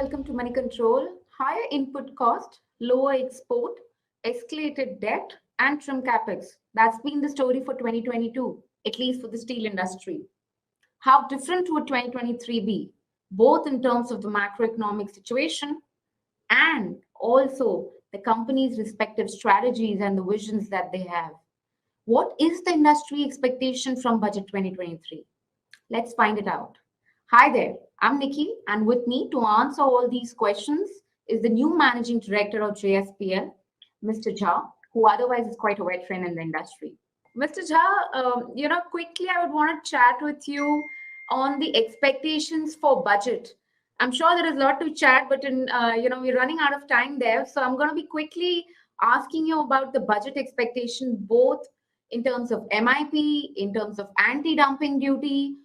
welcome to Moneycontrol. Higher input cost, lower export, escalated debt, and trim capex. That's been the story for 2022, at least for the steel industry. How different would 2023 be, both in terms of the macroeconomic situation and also the company's respective strategies and the visions that they have? What is the industry expectation from Budget 2023? Let's find it out. Hi there, I'm Nikki, and with me to answer all these questions is the new Managing Director of JSPL, Mr. Jha, who otherwise is quite a veteran in the industry. Mr. Jha, quickly I would want to chat with you on the expectations for budget. I'm sure there is a lot to chat, but we're running out of time there, so I'm going to be quickly asking you about the budget expectation, both in terms of MIP, in terms of anti-dumping duty,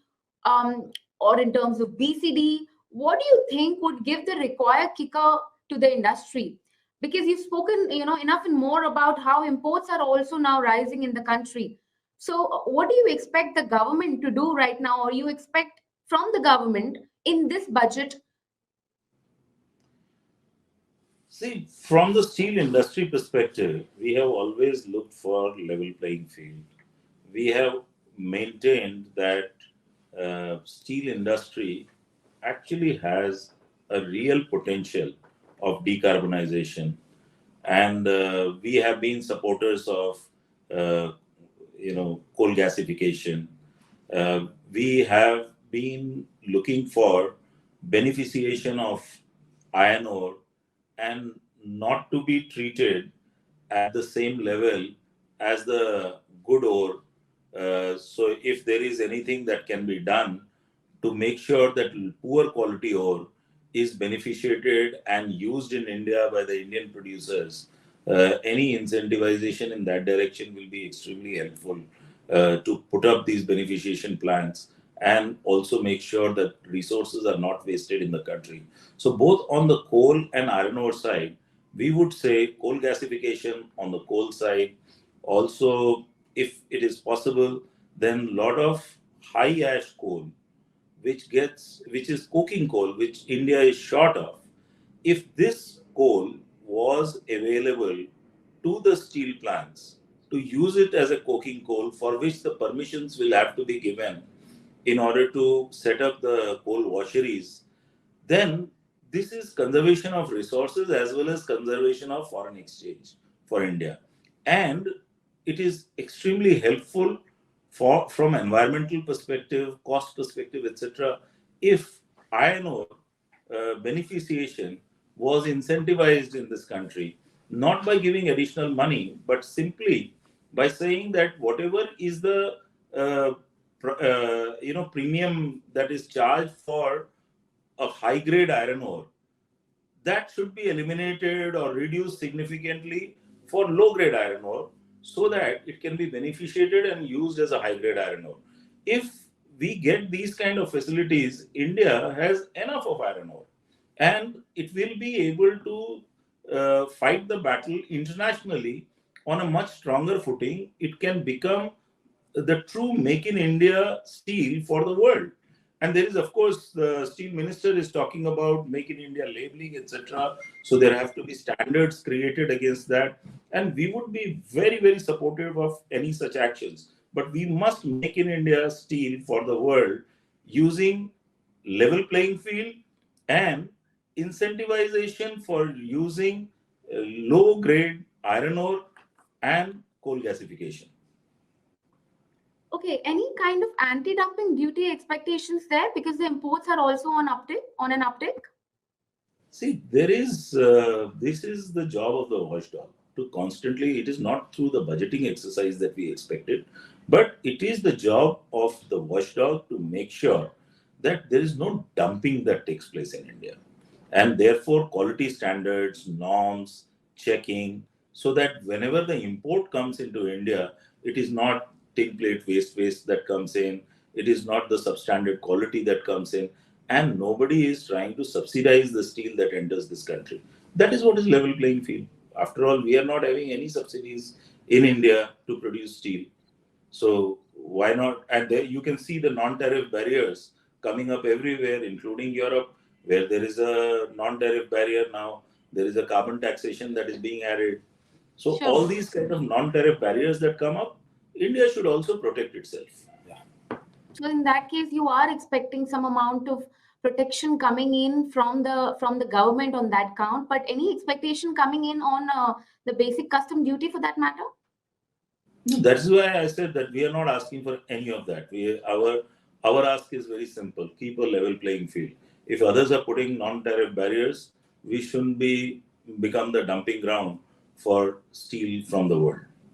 or in terms of BCD. What do you think would give the required kicker to the industry? Because you've spoken, enough and more about how imports are also now rising in the country. So, what do you expect the government to do right now, or you expect from the government in this budget? See, from the steel industry perspective, we have always looked for level playing field. We have maintained that steel industry actually has a real potential of decarbonization, and we have been supporters of coal gasification. We have been looking for beneficiation of iron ore and not to be treated at the same level as the good ore. So if there is anything that can be done to make sure that poor quality ore is beneficiated and used in India by the Indian producers, any incentivization in that direction will be extremely helpful to put up these beneficiation plants and also make sure that resources are not wasted in the country. So both on the coal and iron ore side, we would say coal gasification on the coal side. Also, if it is possible, then a lot of high ash coal, which is coking coal, which India is short of. If this coal was available to the steel plants to use it as a coking coal, for which the permissions will have to be given in order to set up the coal washeries, then this is conservation of resources as well as conservation of foreign exchange for India. And it is extremely helpful from environmental perspective, cost perspective, etc. If iron ore beneficiation was incentivized in this country, not by giving additional money, but simply by saying that whatever is the premium that is charged for a high grade iron ore, that should be eliminated or reduced significantly for low grade iron ore, so that it can be beneficiated and used as a high grade iron ore. If we get these kind of facilities, India has enough of iron ore, and it will be able to fight the battle internationally on a much stronger footing. It can become the true make in India steel for the world. And there is, of course, the steel minister is talking about make in India labeling, etc. So there have to be standards created against that. And we would be very, very supportive of any such actions. But we must make in India steel for the world using level playing field and incentivization for using low grade iron ore and coal gasification. Okay, any kind of anti-dumping duty expectations there, because the imports are also on an uptick? See, this is the job of the watchdog to constantly, it is not through the budgeting exercise that we expected, but it is the job of the watchdog to make sure that there is no dumping that takes place in India. And therefore, quality standards, norms, checking, so that whenever the import comes into India, it is not tin plate waste that comes in, it is not the substandard quality that comes in, and nobody is trying to subsidize the steel that enters this country. That is what is level playing field. After all, we are not having any subsidies in India to produce steel. So why not? And there you can see the non-tariff barriers coming up everywhere, including Europe, Where there is a non-tariff barrier now, there is a carbon taxation that is being added. So Sure. all these kind of non-tariff barriers that come up, India should also protect itself. So in that case, you are expecting some amount of protection coming in from the government on that count, but any expectation coming in on the basic custom duty for that matter? That's why I said that we are not asking for any of that. Our ask is very simple: keep a level playing field. If others are putting non-tariff barriers, we shouldn't become the dumping ground for steel from the world.